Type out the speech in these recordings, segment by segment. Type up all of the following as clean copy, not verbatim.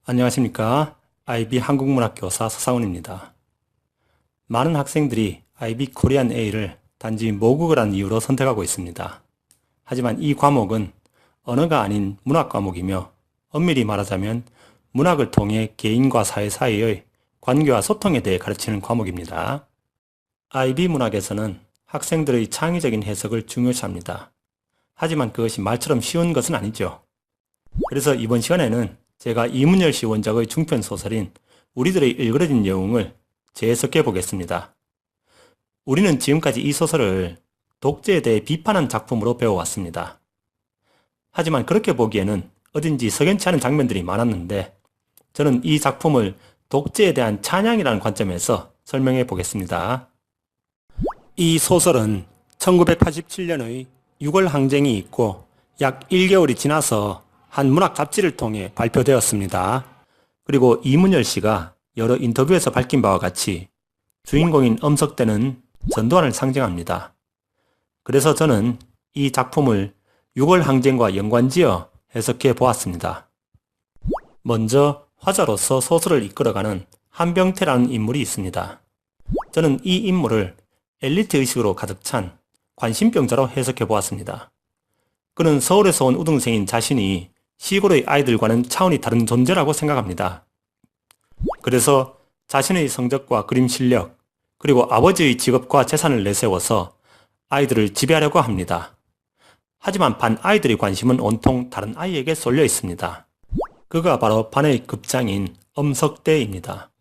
안녕하십니까. IB 한국문학교사 서상훈입니다. 많은 학생들이 IB 코리안 A를 단지 모국어란 이유로 선택하고 있습니다. 하지만 이 과목은 언어가 아닌 문학 과목이며 엄밀히 말하자면 문학을 통해 개인과 사회 사이의 관계와 소통에 대해 가르치는 과목입니다. IB 문학에서는 학생들의 창의적인 해석을 중요시합니다. 하지만 그것이 말처럼 쉬운 것은 아니죠. 그래서 이번 시간에는 제가 이문열 씨 원작의 중편 소설인 우리들의 일그러진 영웅을 재해석해 보겠습니다. 우리는 지금까지 이 소설을 독재에 대해 비판한 작품으로 배워왔습니다. 하지만 그렇게 보기에는 어딘지 석연치 않은 장면들이 많았는데 저는 이 작품을 독재에 대한 찬양이라는 관점에서 설명해 보겠습니다. 이 소설은 1987년의 6월 항쟁이 있고 약 1개월이 지나서 한 문학 잡지를 통해 발표되었습니다. 그리고 이문열 씨가 여러 인터뷰에서 밝힌 바와 같이 주인공인 엄석대는 전두환을 상징합니다. 그래서 저는 이 작품을 6월 항쟁과 연관지어 해석해 보았습니다. 먼저 화자로서 소설을 이끌어가는 한병태라는 인물이 있습니다. 저는 이 인물을 엘리트 의식으로 가득 찬 관심병자로 해석해 보았습니다. 그는 서울에서 온 우등생인 자신이 시골의 아이들과는 차원이 다른 존재라고 생각합니다. 그래서 자신의 성적과 그림 실력, 그리고 아버지의 직업과 재산을 내세워서 아이들을 지배하려고 합니다. 하지만 반 아이들의 관심은 온통 다른 아이에게 쏠려 있습니다. 그가 바로 반의 급장인 엄석대입니다.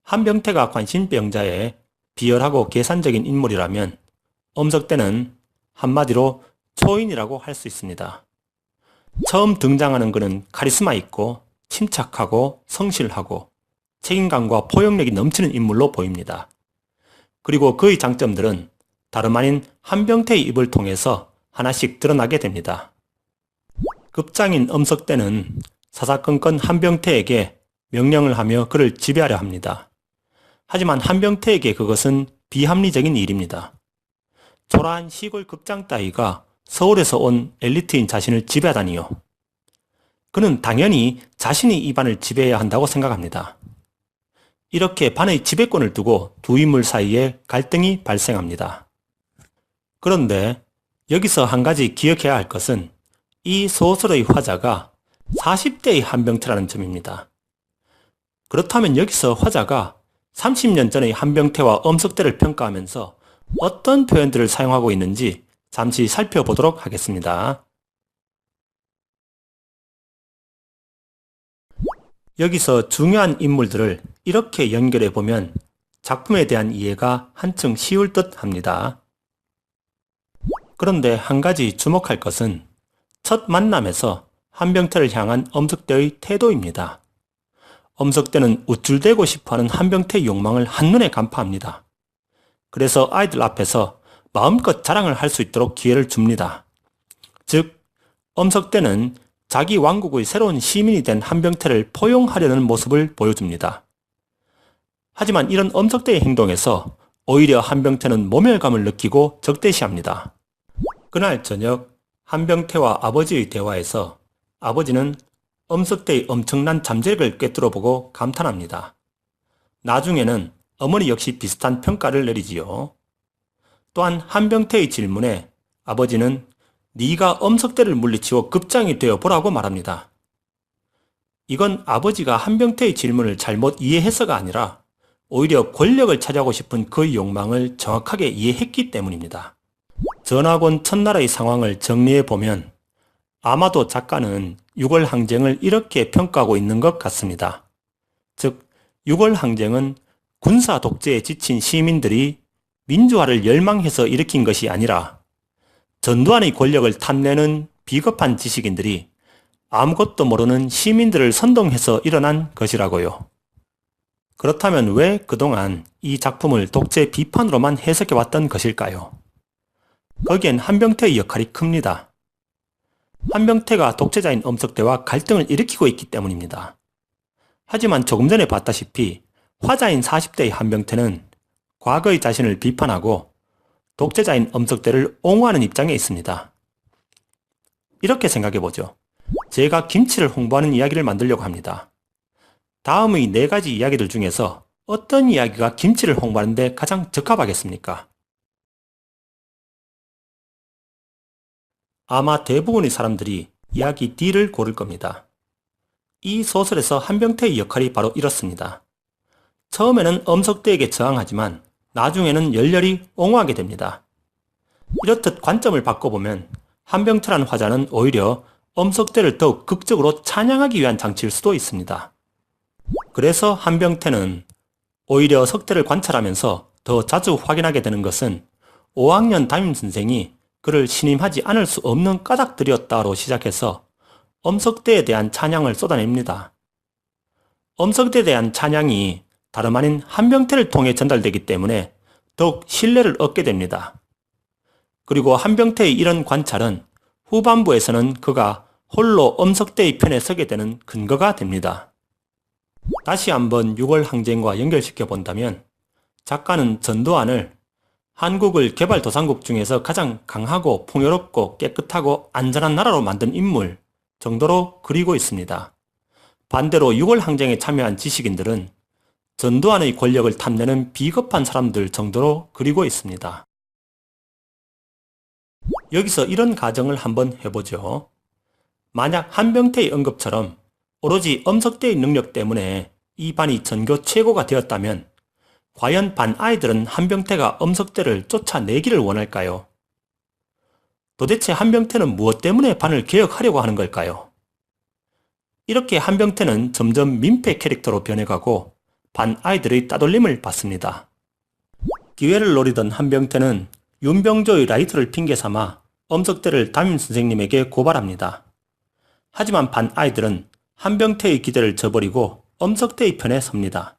한병태가 관심병자의 비열하고 계산적인 인물이라면 엄석대는 한마디로 초인이라고 할 수 있습니다. 처음 등장하는 그는 카리스마 있고 침착하고 성실하고 책임감과 포용력이 넘치는 인물로 보입니다. 그리고 그의 장점들은 다름 아닌 한병태의 입을 통해서 하나씩 드러나게 됩니다. 급장인 엄석대는 사사건건 한병태에게 명령을 하며 그를 지배하려 합니다. 하지만 한병태에게 그것은 비합리적인 일입니다. 초라한 시골 급장 따위가 서울에서 온 엘리트인 자신을 지배하다니요. 그는 당연히 자신이 이 반을 지배해야 한다고 생각합니다. 이렇게 반의 지배권을 두고 두 인물 사이에 갈등이 발생합니다. 그런데 여기서 한 가지 기억해야 할 것은 이 소설의 화자가 40대의 한병태라는 점입니다. 그렇다면 여기서 화자가 30년 전의 한병태와 엄석대를 평가하면서 어떤 표현들을 사용하고 있는지 잠시 살펴보도록 하겠습니다. 여기서 중요한 인물들을 이렇게 연결해 보면 작품에 대한 이해가 한층 쉬울 듯 합니다. 그런데 한 가지 주목할 것은 첫 만남에서 한병태를 향한 엄석대의 태도입니다. 엄석대는 우쭐대고 싶어하는 한병태의 욕망을 한눈에 간파합니다. 그래서 아이들 앞에서 마음껏 자랑을 할 수 있도록 기회를 줍니다. 즉, 엄석대는 자기 왕국의 새로운 시민이 된 한병태를 포용하려는 모습을 보여줍니다. 하지만 이런 엄석대의 행동에서 오히려 한병태는 모멸감을 느끼고 적대시합니다. 그날 저녁 한병태와 아버지의 대화에서 아버지는 엄석대의 엄청난 잠재력을 꿰뚫어보고 감탄합니다. 나중에는 어머니 역시 비슷한 평가를 내리지요. 또한 한병태의 질문에 아버지는 네가 엄석대를 물리치고 급장이 되어 보라고 말합니다. 이건 아버지가 한병태의 질문을 잘못 이해해서가 아니라 오히려 권력을 차지하고 싶은 그의 욕망을 정확하게 이해했기 때문입니다. 전학온 첫날의 상황을 정리해보면 아마도 작가는 6월 항쟁을 이렇게 평가하고 있는 것 같습니다. 즉, 6월 항쟁은 군사 독재에 지친 시민들이 민주화를 열망해서 일으킨 것이 아니라 전두환의 권력을 탐내는 비겁한 지식인들이 아무것도 모르는 시민들을 선동해서 일어난 것이라고요. 그렇다면 왜 그동안 이 작품을 독재 비판으로만 해석해왔던 것일까요? 거기엔 한병태의 역할이 큽니다. 한병태가 독재자인 엄석대와 갈등을 일으키고 있기 때문입니다. 하지만 조금 전에 봤다시피 화자인 40대의 한병태는 과거의 자신을 비판하고 독재자인 엄석대를 옹호하는 입장에 있습니다. 이렇게 생각해보죠. 제가 김치를 홍보하는 이야기를 만들려고 합니다. 다음의 4가지 이야기들 중에서 어떤 이야기가 김치를 홍보하는 데 가장 적합하겠습니까? 아마 대부분의 사람들이 이야기 D를 고를 겁니다. 이 소설에서 한병태의 역할이 바로 이렇습니다. 처음에는 엄석대에게 저항하지만 나중에는 열렬히 옹호하게 됩니다. 이렇듯 관점을 바꿔보면 한병태라는 화자는 오히려 엄석대를 더욱 극적으로 찬양하기 위한 장치일 수도 있습니다. 그래서 한병태는 오히려 석대를 관찰하면서 더 자주 확인하게 되는 것은 5학년 담임선생이 그를 신임하지 않을 수 없는 까닭들이었다로 시작해서 엄석대에 대한 찬양을 쏟아냅니다. 엄석대에 대한 찬양이 다름 아닌 한병태를 통해 전달되기 때문에 더욱 신뢰를 얻게 됩니다. 그리고 한병태의 이런 관찰은 후반부에서는 그가 홀로 엄석대의 편에 서게 되는 근거가 됩니다. 다시 한번 6월 항쟁과 연결시켜 본다면 작가는 전두환을 한국을 개발도상국 중에서 가장 강하고 풍요롭고 깨끗하고 안전한 나라로 만든 인물 정도로 그리고 있습니다. 반대로 6월 항쟁에 참여한 지식인들은 전두환의 권력을 탐내는 비겁한 사람들 정도로 그리고 있습니다. 여기서 이런 가정을 한번 해보죠. 만약 한병태의 언급처럼 오로지 엄석대의 능력 때문에 이 반이 전교 최고가 되었다면 과연 반 아이들은 한병태가 엄석대를 쫓아내기를 원할까요? 도대체 한병태는 무엇 때문에 반을 개혁하려고 하는 걸까요? 이렇게 한병태는 점점 민폐 캐릭터로 변해가고 반 아이들의 따돌림을 받습니다. 기회를 노리던 한병태는 윤병조의 라이터를 핑계삼아 엄석대를 담임선생님에게 고발합니다. 하지만 반 아이들은 한병태의 기대를 저버리고 엄석대의 편에 섭니다.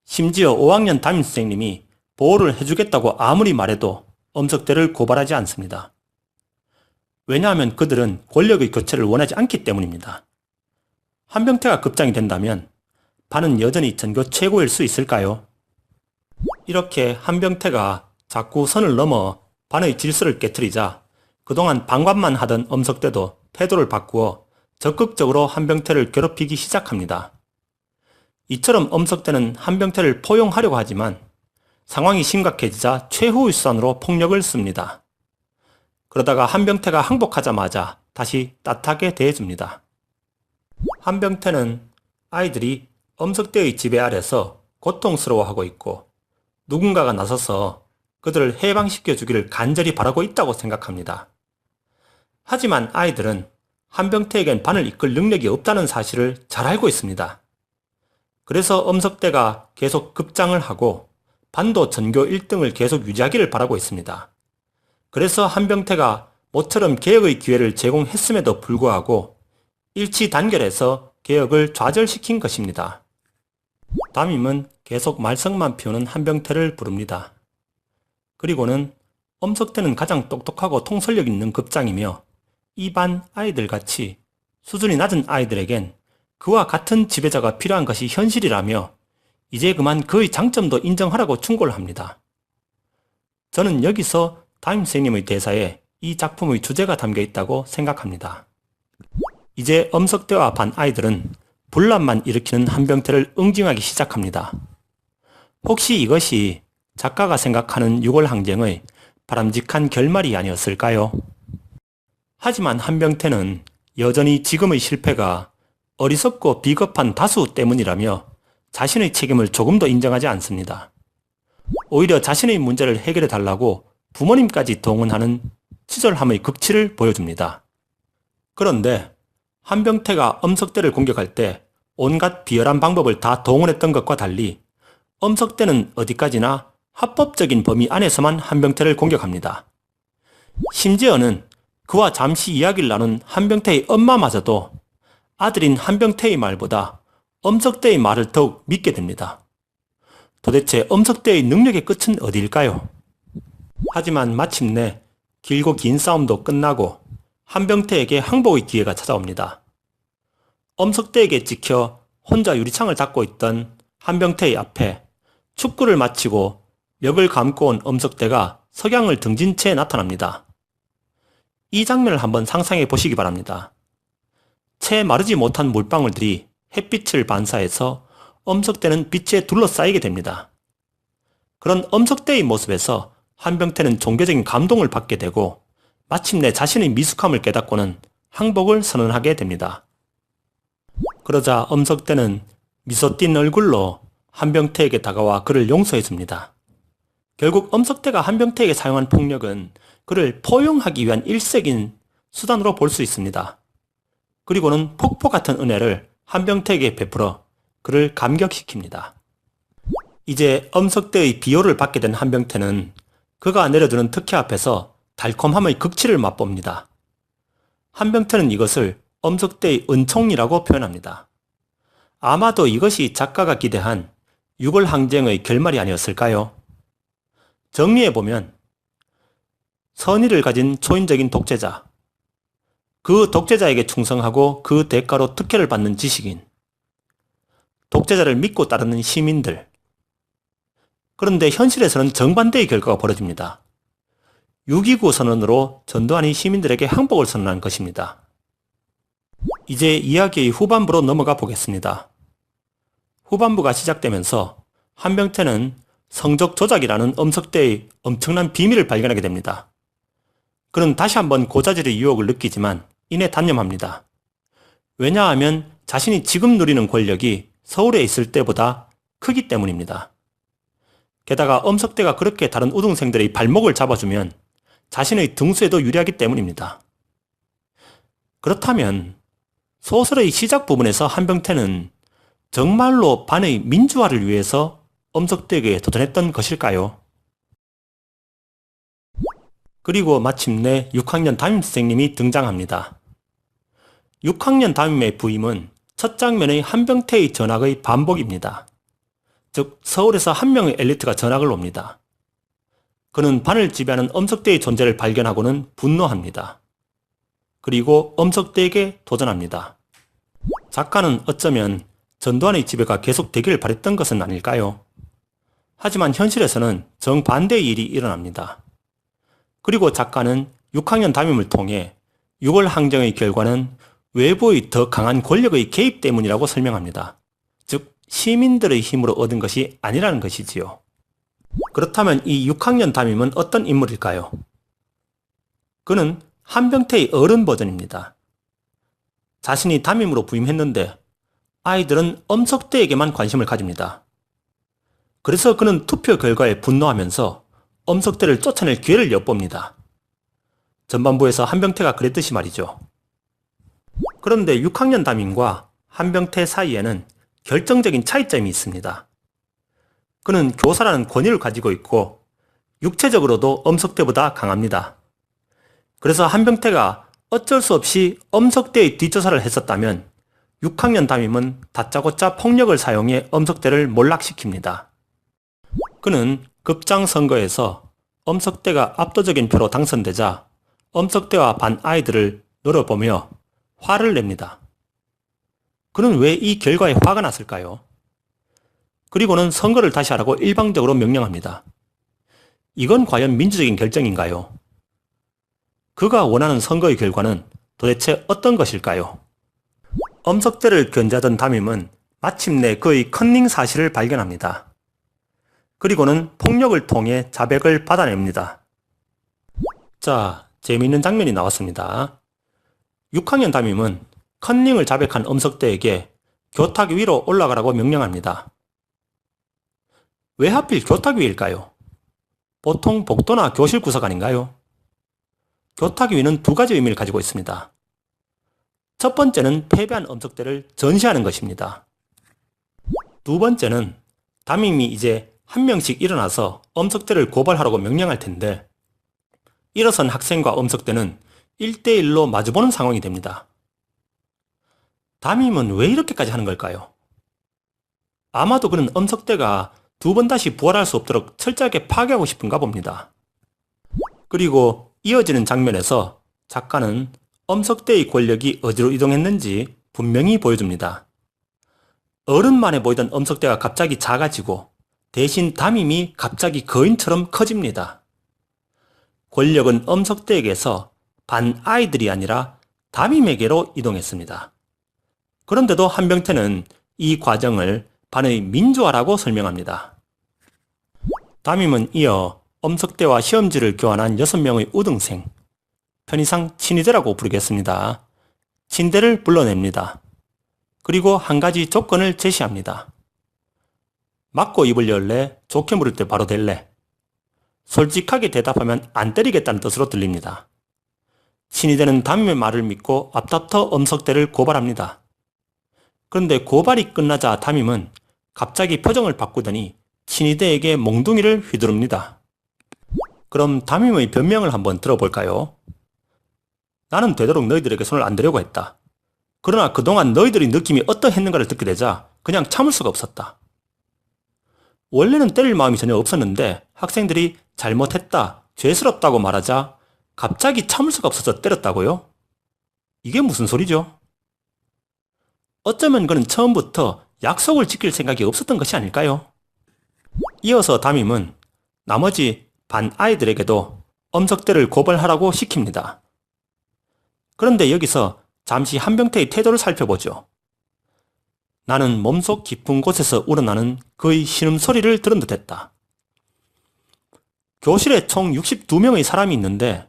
심지어 5학년 담임선생님이 보호를 해주겠다고 아무리 말해도 엄석대를 고발하지 않습니다. 왜냐하면 그들은 권력의 교체를 원하지 않기 때문입니다. 한병태가 급장이 된다면 반은 여전히 전교 최고일 수 있을까요? 이렇게 한병태가 자꾸 선을 넘어 반의 질서를 깨트리자 그동안 방관만 하던 엄석대도 태도를 바꾸어 적극적으로 한병태를 괴롭히기 시작합니다. 이처럼 엄석대는 한병태를 포용하려고 하지만 상황이 심각해지자 최후의 수단으로 폭력을 씁니다. 그러다가 한병태가 항복하자마자 다시 따뜻하게 대해줍니다. 한병태는 아이들이 엄석대의 지배 아래서 고통스러워하고 있고 누군가가 나서서 그들을 해방시켜 주기를 간절히 바라고 있다고 생각합니다. 하지만 아이들은 한병태에겐 반을 이끌 능력이 없다는 사실을 잘 알고 있습니다. 그래서 엄석대가 계속 급장을 하고 반도 전교 1등을 계속 유지하기를 바라고 있습니다. 그래서 한병태가 모처럼 개혁의 기회를 제공했음에도 불구하고 일치 단결해서 개혁을 좌절시킨 것입니다. 담임은 계속 말썽만 피우는 한병태를 부릅니다. 그리고는 엄석대는 가장 똑똑하고 통솔력 있는 급장이며 이 반 아이들같이 수준이 낮은 아이들에겐 그와 같은 지배자가 필요한 것이 현실이라며 이제 그만 그의 장점도 인정하라고 충고를 합니다. 저는 여기서 담임선생님의 대사에 이 작품의 주제가 담겨 있다고 생각합니다. 이제 엄석대와 반 아이들은 분란만 일으키는 한병태를 응징하기 시작합니다. 혹시 이것이 작가가 생각하는 6월 항쟁의 바람직한 결말이 아니었을까요? 하지만 한병태는 여전히 지금의 실패가 어리석고 비겁한 다수 때문이라며 자신의 책임을 조금도 인정하지 않습니다. 오히려 자신의 문제를 해결해 달라고 부모님까지 동원하는 치졸함의 극치를 보여줍니다. 그런데 한병태가 엄석대를 공격할 때 온갖 비열한 방법을 다 동원했던 것과 달리 엄석대는 어디까지나 합법적인 범위 안에서만 한병태를 공격합니다. 심지어는 그와 잠시 이야기를 나눈 한병태의 엄마마저도 아들인 한병태의 말보다 엄석대의 말을 더욱 믿게 됩니다. 도대체 엄석대의 능력의 끝은 어디일까요? 하지만 마침내 길고 긴 싸움도 끝나고 한병태에게 항복의 기회가 찾아옵니다. 엄석대에게 찍혀 혼자 유리창을 닫고 있던 한병태의 앞에 축구를 마치고 멱을 감고 온 엄석대가 석양을 등진 채 나타납니다. 이 장면을 한번 상상해 보시기 바랍니다. 채 마르지 못한 물방울들이 햇빛을 반사해서 엄석대는 빛에 둘러싸이게 됩니다. 그런 엄석대의 모습에서 한병태는 종교적인 감동을 받게 되고 마침내 자신의 미숙함을 깨닫고는 항복을 선언하게 됩니다. 그러자 엄석대는 미소 띈 얼굴로 한병태에게 다가와 그를 용서해 줍니다. 결국 엄석대가 한병태에게 사용한 폭력은 그를 포용하기 위한 일색인 수단으로 볼 수 있습니다. 그리고는 폭포 같은 은혜를 한병태에게 베풀어 그를 감격시킵니다. 이제 엄석대의 비호를 받게 된 한병태는 그가 내려두는 특혜 앞에서 달콤함의 극치를 맛봅니다. 한병태는 이것을 엄석대의 은총이라고 표현합니다. 아마도 이것이 작가가 기대한 유골항쟁의 결말이 아니었을까요? 정리해보면 선의를 가진 초인적인 독재자, 그 독재자에게 충성하고 그 대가로 특혜를 받는 지식인, 독재자를 믿고 따르는 시민들. 그런데 현실에서는 정반대의 결과가 벌어집니다. 6.29 선언으로 전두환이 시민들에게 항복을 선언한 것입니다. 이제 이야기의 후반부로 넘어가 보겠습니다. 후반부가 시작되면서 한병태는 성적 조작이라는 엄석대의 엄청난 비밀을 발견하게 됩니다. 그는 다시 한번 고자질의 유혹을 느끼지만 이내 단념합니다. 왜냐하면 자신이 지금 누리는 권력이 서울에 있을 때보다 크기 때문입니다. 게다가 엄석대가 그렇게 다른 우등생들의 발목을 잡아주면 자신의 등수에도 유리하기 때문입니다. 그렇다면 소설의 시작 부분에서 한병태는 정말로 반의 민주화를 위해서 엄석대에게 도전했던 것일까요? 그리고 마침내 6학년 담임선생님이 등장합니다. 6학년 담임의 부임은 첫 장면의 한병태의 전학의 반복입니다. 즉 서울에서 한 명의 엘리트가 전학을 옵니다. 그는 반을 지배하는 엄석대의 존재를 발견하고는 분노합니다. 그리고 엄석대에게 도전합니다. 작가는 어쩌면 전두환의 지배가 계속되기를 바랬던 것은 아닐까요? 하지만 현실에서는 정반대의 일이 일어납니다. 그리고 작가는 6학년 담임을 통해 6월 항쟁의 결과는 외부의 더 강한 권력의 개입 때문이라고 설명합니다. 즉 시민들의 힘으로 얻은 것이 아니라는 것이지요. 그렇다면 이 6학년 담임은 어떤 인물일까요? 그는 한병태의 어른 버전입니다. 자신이 담임으로 부임했는데 아이들은 엄석대에게만 관심을 가집니다. 그래서 그는 투표 결과에 분노하면서 엄석대를 쫓아낼 기회를 엿봅니다. 전반부에서 한병태가 그랬듯이 말이죠. 그런데 6학년 담임과 한병태 사이에는 결정적인 차이점이 있습니다. 그는 교사라는 권위를 가지고 있고 육체적으로도 엄석대보다 강합니다. 그래서 한병태가 어쩔 수 없이 엄석대의 뒷조사를 했었다면 6학년 담임은 다짜고짜 폭력을 사용해 엄석대를 몰락시킵니다. 그는 급장 선거에서 엄석대가 압도적인 표로 당선되자 엄석대와 반 아이들을 노려보며 화를 냅니다. 그는 왜 이 결과에 화가 났을까요? 그리고는 선거를 다시 하라고 일방적으로 명령합니다. 이건 과연 민주적인 결정인가요? 그가 원하는 선거의 결과는 도대체 어떤 것일까요? 엄석대를 견제하던 담임은 마침내 그의 컨닝 사실을 발견합니다. 그리고는 폭력을 통해 자백을 받아냅니다. 자, 재미있는 장면이 나왔습니다. 6학년 담임은 컨닝을 자백한 엄석대에게 교탁 위로 올라가라고 명령합니다. 왜 하필 교탁 위일까요? 보통 복도나 교실 구석 아닌가요? 교탁 위는 두 가지 의미를 가지고 있습니다. 첫 번째는 패배한 엄석대를 전시하는 것입니다. 두 번째는 담임이 이제 한 명씩 일어나서 엄석대를 고발하라고 명령할 텐데 일어선 학생과 엄석대는 1대1로 마주보는 상황이 됩니다. 담임은 왜 이렇게까지 하는 걸까요? 아마도 그는 엄석대가 두 번 다시 부활할 수 없도록 철저하게 파괴하고 싶은가 봅니다. 그리고 이어지는 장면에서 작가는 엄석대의 권력이 어디로 이동했는지 분명히 보여줍니다. 어른만해 보이던 엄석대가 갑자기 작아지고 대신 담임이 갑자기 거인처럼 커집니다. 권력은 엄석대에게서 반 아이들이 아니라 담임에게로 이동했습니다. 그런데도 한병태는 이 과정을 반의 민주화라고 설명합니다. 담임은 이어 엄석대와 시험지를 교환한 6명의 우등생, 편의상 친위대라고 부르겠습니다. 친대를 불러냅니다. 그리고 한 가지 조건을 제시합니다. 맞고 입을 열래? 좋게 물을 때 바로 될래? 솔직하게 대답하면 안 때리겠다는 뜻으로 들립니다. 친위대는 담임의 말을 믿고 앞다퉈 엄석대를 고발합니다. 그런데 고발이 끝나자 담임은 갑자기 표정을 바꾸더니 친위대에게 몽둥이를 휘두릅니다. 그럼 담임의 변명을 한번 들어볼까요? 나는 되도록 너희들에게 손을 안 대려고 했다. 그러나 그동안 너희들의 느낌이 어떠했는가를 듣게 되자 그냥 참을 수가 없었다. 원래는 때릴 마음이 전혀 없었는데 학생들이 잘못했다, 죄스럽다고 말하자 갑자기 참을 수가 없어서 때렸다고요? 이게 무슨 소리죠? 어쩌면 그는 처음부터 약속을 지킬 생각이 없었던 것이 아닐까요? 이어서 담임은 나머지 반 아이들에게도 엄석대를 고발하라고 시킵니다. 그런데 여기서 잠시 한병태의 태도를 살펴보죠. 나는 몸속 깊은 곳에서 우러나는 그의 신음소리를 들은 듯했다. 교실에 총 62명의 사람이 있는데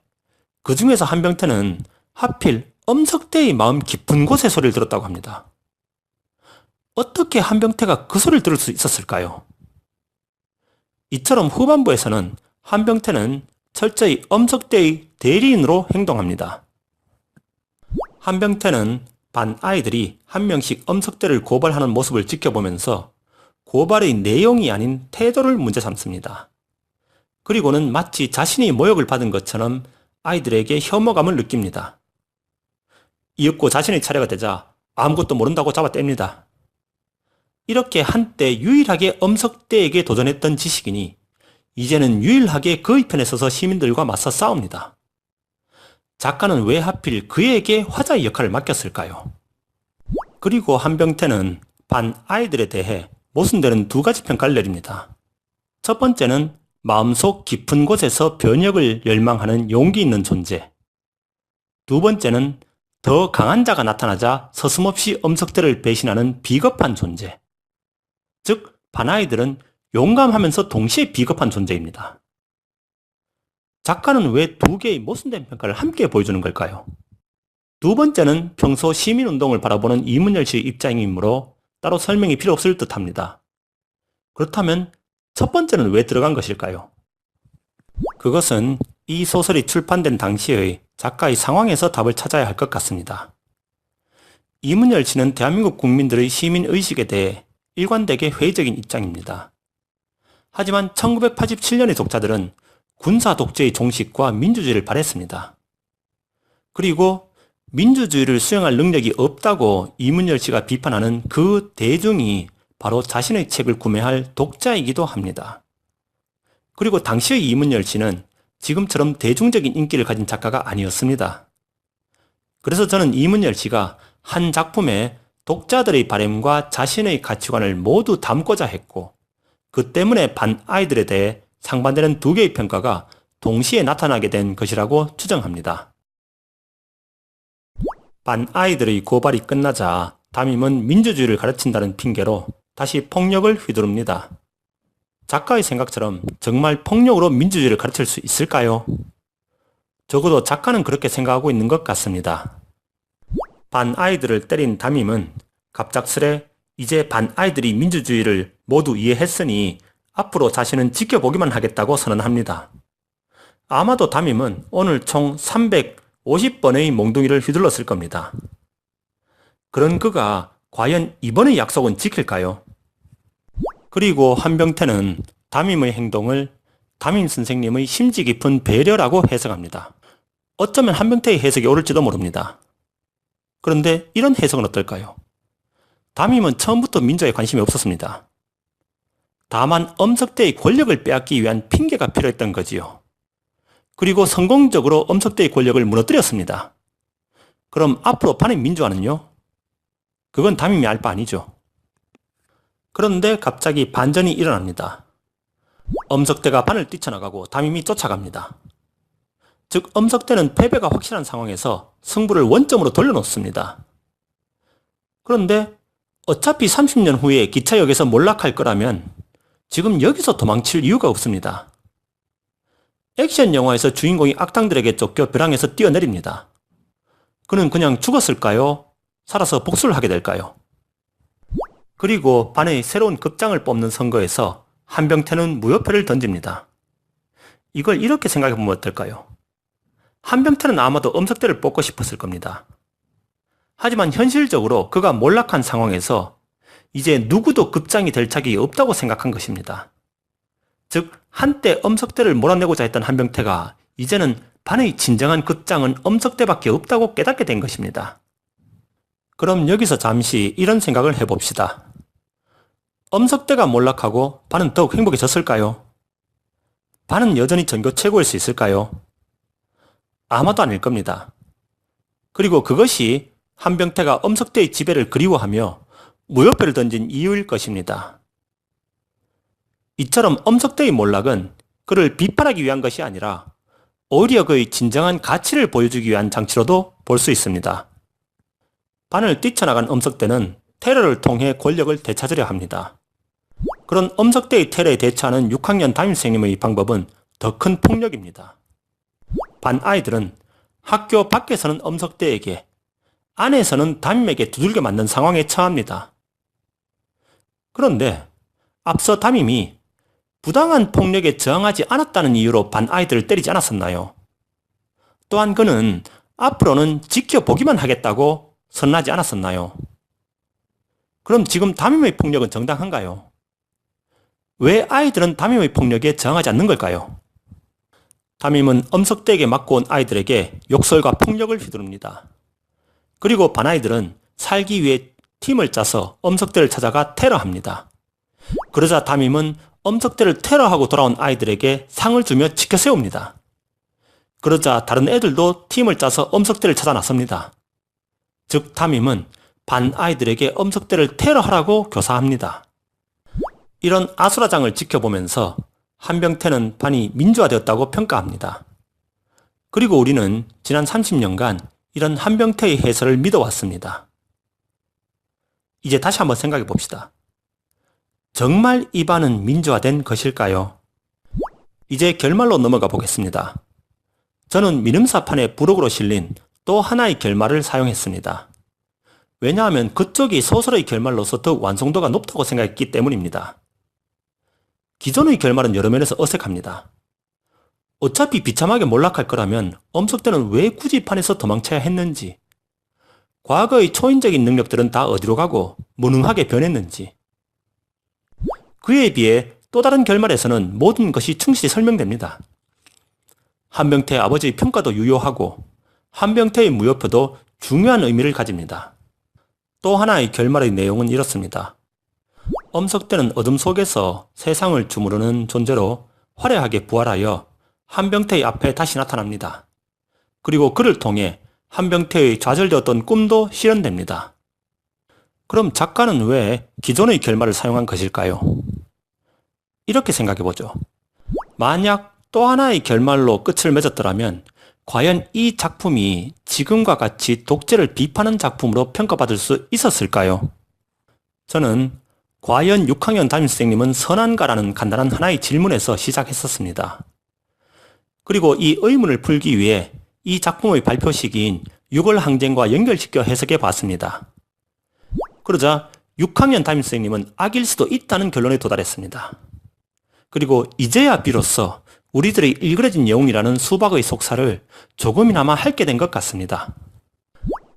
그 중에서 한병태는 하필 엄석대의 마음 깊은 곳의 소리를 들었다고 합니다. 어떻게 한병태가 그 소리를 들을 수 있었을까요? 이처럼 후반부에서는 한병태는 철저히 엄석대의 대리인으로 행동합니다. 한병태는 반 아이들이 한 명씩 엄석대를 고발하는 모습을 지켜보면서 고발의 내용이 아닌 태도를 문제 삼습니다. 그리고는 마치 자신이 모욕을 받은 것처럼 아이들에게 혐오감을 느낍니다. 이윽고 자신의 차례가 되자 아무것도 모른다고 잡아뗍니다. 이렇게 한때 유일하게 엄석대에게 도전했던 지식인이 이제는 유일하게 그의 편에 서서 시민들과 맞서 싸웁니다. 작가는 왜 하필 그에게 화자의 역할을 맡겼을까요? 그리고 한병태는 반 아이들에 대해 모순되는 두 가지 평가를 내립니다. 첫 번째는 마음속 깊은 곳에서 변혁을 열망하는 용기 있는 존재. 두 번째는 더 강한 자가 나타나자 서슴없이 엄석대를 배신하는 비겁한 존재. 즉, 반 아이들은 용감하면서 동시에 비겁한 존재입니다. 작가는 왜 두 개의 모순된 평가를 함께 보여주는 걸까요? 두 번째는 평소 시민운동을 바라보는 이문열 씨의 입장이므로 따로 설명이 필요 없을 듯 합니다. 그렇다면 첫 번째는 왜 들어간 것일까요? 그것은 이 소설이 출판된 당시의 작가의 상황에서 답을 찾아야 할 것 같습니다. 이문열 씨는 대한민국 국민들의 시민의식에 대해 일관되게 회의적인 입장입니다. 하지만 1987년의 독자들은 군사 독재의 종식과 민주주의를 바랬습니다. 그리고 민주주의를 수용할 능력이 없다고 이문열 씨가 비판하는 그 대중이 바로 자신의 책을 구매할 독자이기도 합니다. 그리고 당시의 이문열 씨는 지금처럼 대중적인 인기를 가진 작가가 아니었습니다. 그래서 저는 이문열 씨가 한 작품에 독자들의 바램과 자신의 가치관을 모두 담고자 했고, 그 때문에 반 아이들에 대해 상반되는 두 개의 평가가 동시에 나타나게 된 것이라고 추정합니다. 반 아이들의 고발이 끝나자 담임은 민주주의를 가르친다는 핑계로 다시 폭력을 휘두릅니다. 작가의 생각처럼 정말 폭력으로 민주주의를 가르칠 수 있을까요? 적어도 작가는 그렇게 생각하고 있는 것 같습니다. 반 아이들을 때린 담임은 갑작스레 이제 반 아이들이 민주주의를 모두 이해했으니 앞으로 자신은 지켜보기만 하겠다고 선언합니다. 아마도 담임은 오늘 총 350번의 몽둥이를 휘둘렀을 겁니다. 그런 그가 과연 이번의 약속은 지킬까요? 그리고 한병태는 담임의 행동을 담임 선생님의 심지 깊은 배려라고 해석합니다. 어쩌면 한병태의 해석이 옳을지도 모릅니다. 그런데 이런 해석은 어떨까요? 담임은 처음부터 민주화에 관심이 없었습니다. 다만 엄석대의 권력을 빼앗기 위한 핑계가 필요했던 거지요. 그리고 성공적으로 엄석대의 권력을 무너뜨렸습니다. 그럼 앞으로 반의 민주화는요? 그건 담임이 알 바 아니죠. 그런데 갑자기 반전이 일어납니다. 엄석대가 반을 뛰쳐나가고 담임이 쫓아갑니다. 즉, 엄석대는 패배가 확실한 상황에서 승부를 원점으로 돌려놓습니다. 그런데 어차피 30년 후에 기차역에서 몰락할 거라면 지금 여기서 도망칠 이유가 없습니다. 액션 영화에서 주인공이 악당들에게 쫓겨 벼랑에서 뛰어내립니다. 그는 그냥 죽었을까요? 살아서 복수를 하게 될까요? 그리고 반의 새로운 급장을 뽑는 선거에서 한병태는 무효표를 던집니다. 이걸 이렇게 생각해보면 어떨까요? 한병태는 아마도 엄석대를 뽑고 싶었을 겁니다. 하지만 현실적으로 그가 몰락한 상황에서 이제 누구도 급장이 될 자격이 없다고 생각한 것입니다. 즉 한때 엄석대를 몰아내고자 했던 한병태가 이제는 반의 진정한 급장은 엄석대밖에 없다고 깨닫게 된 것입니다. 그럼 여기서 잠시 이런 생각을 해봅시다. 엄석대가 몰락하고 반은 더욱 행복해졌을까요? 반은 여전히 전교 최고일 수 있을까요? 아마도 아닐 겁니다. 그리고 그것이 한병태가 엄석대의 지배를 그리워하며 무효표를 던진 이유일 것입니다. 이처럼 엄석대의 몰락은 그를 비판하기 위한 것이 아니라 오히려 그의 진정한 가치를 보여주기 위한 장치로도 볼 수 있습니다. 반을 뛰쳐나간 엄석대는 테러를 통해 권력을 되찾으려 합니다. 그런 엄석대의 테러에 대처하는 6학년 담임선생님의 방법은 더 큰 폭력입니다. 반 아이들은 학교 밖에서는 엄석대에게, 안에서는 담임에게 두들겨 맞는 상황에 처합니다. 그런데 앞서 담임이 부당한 폭력에 저항하지 않았다는 이유로 반 아이들을 때리지 않았었나요? 또한 그는 앞으로는 지켜보기만 하겠다고 선언하지 않았었나요? 그럼 지금 담임의 폭력은 정당한가요? 왜 아이들은 담임의 폭력에 저항하지 않는 걸까요? 담임은 엄석대에게 맞고 온 아이들에게 욕설과 폭력을 휘두릅니다. 그리고 반 아이들은 살기 위해 팀을 짜서 엄석대를 찾아가 테러합니다. 그러자 담임은 엄석대를 테러하고 돌아온 아이들에게 상을 주며 지켜 세웁니다. 그러자 다른 애들도 팀을 짜서 엄석대를 찾아 나섭니다. 즉 담임은 반 아이들에게 엄석대를 테러하라고 교사합니다. 이런 아수라장을 지켜보면서 한병태는 반이 민주화되었다고 평가합니다. 그리고 우리는 지난 30년간 이런 한병태의 해설을 믿어왔습니다. 이제 다시 한번 생각해 봅시다. 정말 이 반은 민주화된 것일까요? 이제 결말로 넘어가 보겠습니다. 저는 민음사판의 부록으로 실린 또 하나의 결말을 사용했습니다. 왜냐하면 그쪽이 소설의 결말로서 더욱 완성도가 높다고 생각했기 때문입니다. 기존의 결말은 여러 면에서 어색합니다. 어차피 비참하게 몰락할 거라면 엄석대는 왜 굳이 판에서 도망쳐야 했는지, 과거의 초인적인 능력들은 다 어디로 가고 무능하게 변했는지, 그에 비해 또 다른 결말에서는 모든 것이 충실히 설명됩니다. 한병태의 아버지의 평가도 유효하고 한병태의 무효표도 중요한 의미를 가집니다. 또 하나의 결말의 내용은 이렇습니다. 엄석대는 어둠 속에서 세상을 주무르는 존재로 화려하게 부활하여 한병태의 앞에 다시 나타납니다. 그리고 그를 통해 한병태의 좌절되었던 꿈도 실현됩니다. 그럼 작가는 왜 기존의 결말을 사용한 것일까요? 이렇게 생각해보죠. 만약 또 하나의 결말로 끝을 맺었더라면 과연 이 작품이 지금과 같이 독재를 비판하는 작품으로 평가받을 수 있었을까요? 저는 과연 6학년 담임선생님은 선한가라는 간단한 하나의 질문에서 시작했었습니다. 그리고 이 의문을 풀기 위해 이 작품의 발표 시기인 6월 항쟁과 연결시켜 해석해 봤습니다. 그러자 6학년 담임선생님은 악일 수도 있다는 결론에 도달했습니다. 그리고 이제야 비로소 우리들의 일그러진 영웅이라는 수박의 속사를 조금이나마 핥게 된 것 같습니다.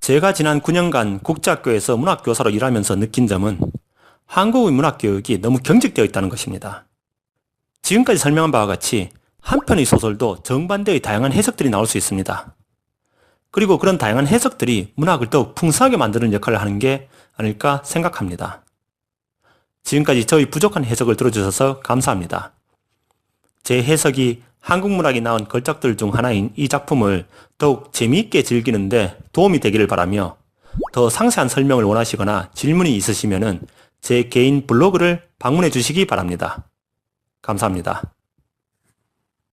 제가 지난 9년간 국제학교에서 문학교사로 일하면서 느낀 점은 한국의 문학교육이 너무 경직되어 있다는 것입니다. 지금까지 설명한 바와 같이 한 편의 소설도 정반대의 다양한 해석들이 나올 수 있습니다. 그리고 그런 다양한 해석들이 문학을 더욱 풍성하게 만드는 역할을 하는 게 아닐까 생각합니다. 지금까지 저희 부족한 해석을 들어주셔서 감사합니다. 제 해석이 한국 문학이 낳은 걸작들 중 하나인 이 작품을 더욱 재미있게 즐기는데 도움이 되기를 바라며 더 상세한 설명을 원하시거나 질문이 있으시면 제 개인 블로그를 방문해 주시기 바랍니다. 감사합니다.